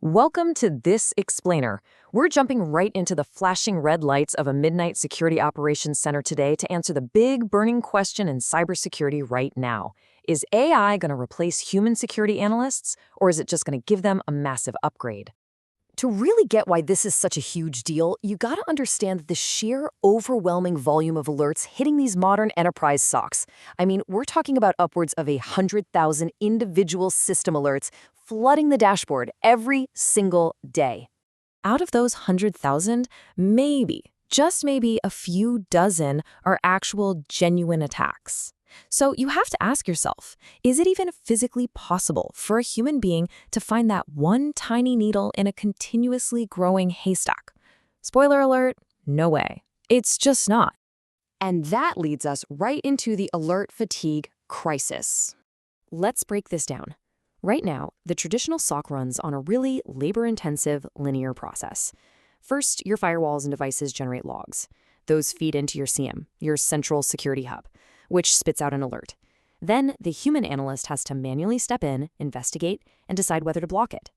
Welcome to This Explainer. We're jumping right into the flashing red lights of a midnight security operations center today to answer the big burning question in cybersecurity right now. Is AI going to replace human security analysts, or is it just going to give them a massive upgrade? To really get why this is such a huge deal, you gotta understand the sheer overwhelming volume of alerts hitting these modern enterprise SOCs. I mean, we're talking about upwards of 100,000 individual system alerts flooding the dashboard every single day. Out of those 100,000, maybe, just maybe a few dozen are actual genuine attacks. So you have to ask yourself, is it even physically possible for a human being to find that one tiny needle in a continuously growing haystack? Spoiler alert, no way. It's just not. And that leads us right into the alert fatigue crisis. Let's break this down. Right now, the traditional SOC runs on a really labor-intensive linear process. First, your firewalls and devices generate logs. Those feed into your CM, your central security hub, which spits out an alert. Then the human analyst has to manually step in, investigate, and decide whether to block it.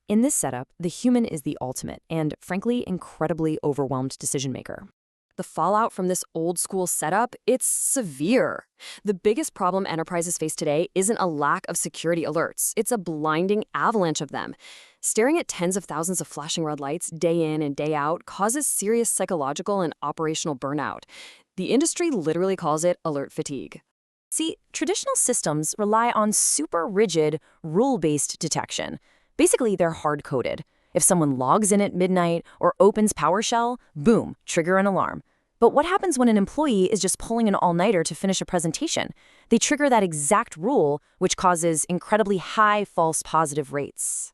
In this setup, the human is the ultimate and, frankly, incredibly overwhelmed decision maker. The fallout from this old-school setup, it's severe. The biggest problem enterprises face today isn't a lack of security alerts. It's a blinding avalanche of them. Staring at tens of thousands of flashing red lights day in and day out causes serious psychological and operational burnout. The industry literally calls it alert fatigue. See, traditional systems rely on super rigid, rule-based detection. Basically, they're hard-coded. If someone logs in at midnight or opens PowerShell, boom, trigger an alarm. But what happens when an employee is just pulling an all-nighter to finish a presentation? They trigger that exact rule, which causes incredibly high false positive rates.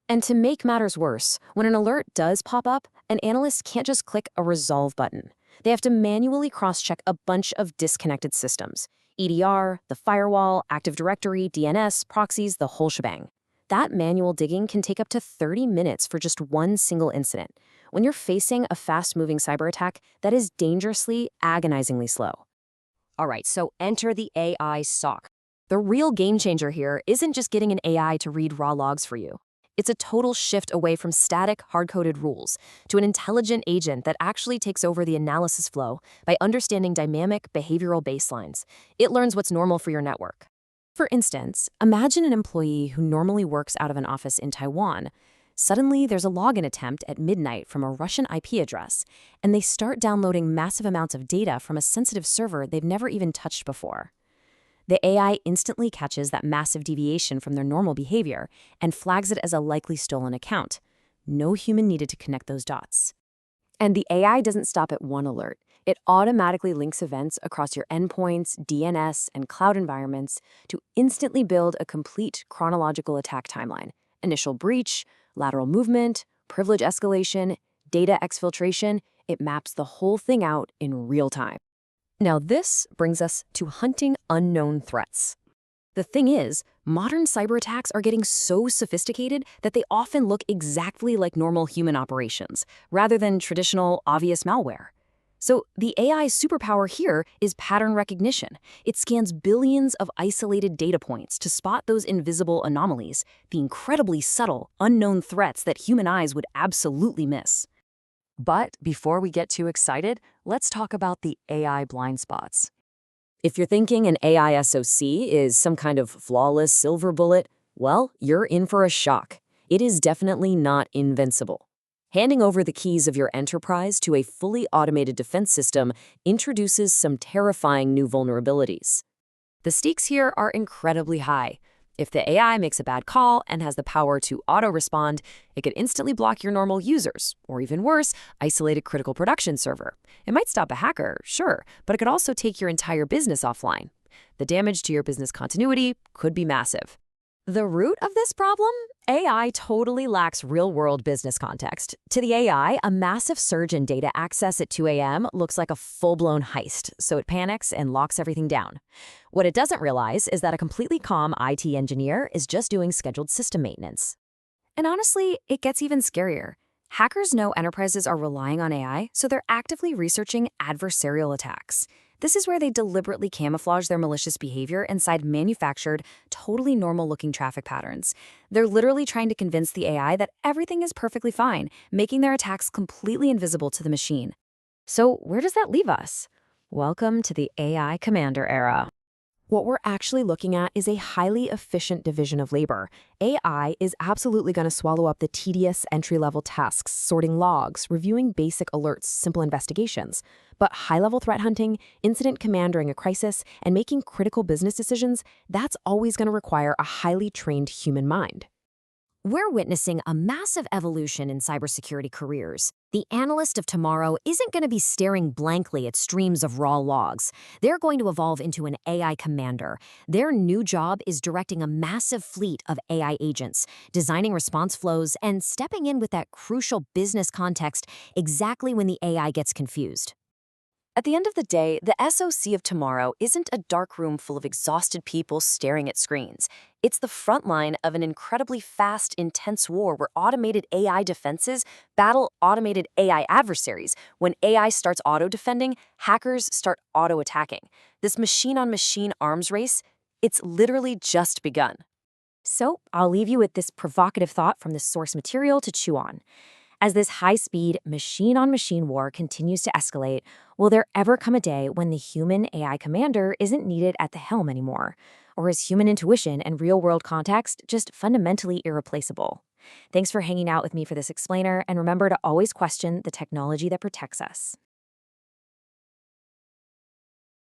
And to make matters worse, when an alert does pop up, an analyst can't just click a resolve button. They have to manually cross-check a bunch of disconnected systems. EDR, the firewall, Active Directory, DNS, proxies, the whole shebang. That manual digging can take up to 30 minutes for just one single incident. When you're facing a fast-moving cyber attack, that is dangerously, agonizingly slow. All right, so enter the AI SOC. The real game changer here isn't just getting an AI to read raw logs for you. It's a total shift away from static, hard-coded rules to an intelligent agent that actually takes over the analysis flow by understanding dynamic behavioral baselines. It learns what's normal for your network. For instance, imagine an employee who normally works out of an office in Taiwan. Suddenly, there's a login attempt at midnight from a Russian IP address, and they start downloading massive amounts of data from a sensitive server they've never even touched before. The AI instantly catches that massive deviation from their normal behavior and flags it as a likely stolen account. No human needed to connect those dots. And the AI doesn't stop at one alert. It automatically links events across your endpoints, DNS, and cloud environments to instantly build a complete chronological attack timeline. Initial breach, lateral movement, privilege escalation, data exfiltration. It maps the whole thing out in real time. Now this brings us to hunting unknown threats. The thing is, modern cyber attacks are getting so sophisticated that they often look exactly like normal human operations, rather than traditional, obvious malware. So the AI's superpower here is pattern recognition. It scans billions of isolated data points to spot those invisible anomalies, the incredibly subtle, unknown threats that human eyes would absolutely miss. But before we get too excited, let's talk about the AI blind spots. If you're thinking an AI SOC is some kind of flawless silver bullet, well, you're in for a shock. It is definitely not invincible. Handing over the keys of your enterprise to a fully automated defense system introduces some terrifying new vulnerabilities. The stakes here are incredibly high. If the AI makes a bad call and has the power to auto-respond, it could instantly block your normal users, or even worse, isolate a critical production server. It might stop a hacker, sure, but it could also take your entire business offline. The damage to your business continuity could be massive. The root of this problem? AI totally lacks real-world business context. To the AI, a massive surge in data access at 2 a.m. looks like a full-blown heist, so it panics and locks everything down. What it doesn't realize is that a completely calm IT engineer is just doing scheduled system maintenance. And honestly, it gets even scarier. Hackers know enterprises are relying on AI, so they're actively researching adversarial attacks. This is where they deliberately camouflage their malicious behavior inside manufactured, totally normal-looking traffic patterns. They're literally trying to convince the AI that everything is perfectly fine, making their attacks completely invisible to the machine. So where does that leave us? Welcome to the AI commander era. What we're actually looking at is a highly efficient division of labor. AI is absolutely going to swallow up the tedious entry-level tasks, sorting logs, reviewing basic alerts, simple investigations. But high-level threat hunting, incident command during a crisis, and making critical business decisions, that's always going to require a highly trained human mind. We're witnessing a massive evolution in cybersecurity careers. The analyst of tomorrow isn't going to be staring blankly at streams of raw logs. They're going to evolve into an AI commander. Their new job is directing a massive fleet of AI agents, designing response flows, and stepping in with that crucial business context exactly when the AI gets confused. At the end of the day, the SOC of tomorrow isn't a dark room full of exhausted people staring at screens. It's the front line of an incredibly fast, intense war where automated AI defenses battle automated AI adversaries. When AI starts auto-defending, hackers start auto-attacking. This machine-on-machine arms race, it's literally just begun. So, I'll leave you with this provocative thought from the source material to chew on. As this high-speed, machine-on-machine war continues to escalate, will there ever come a day when the human AI commander isn't needed at the helm anymore? Or is human intuition and real-world context just fundamentally irreplaceable? Thanks for hanging out with me for this explainer, and remember to always question the technology that protects us.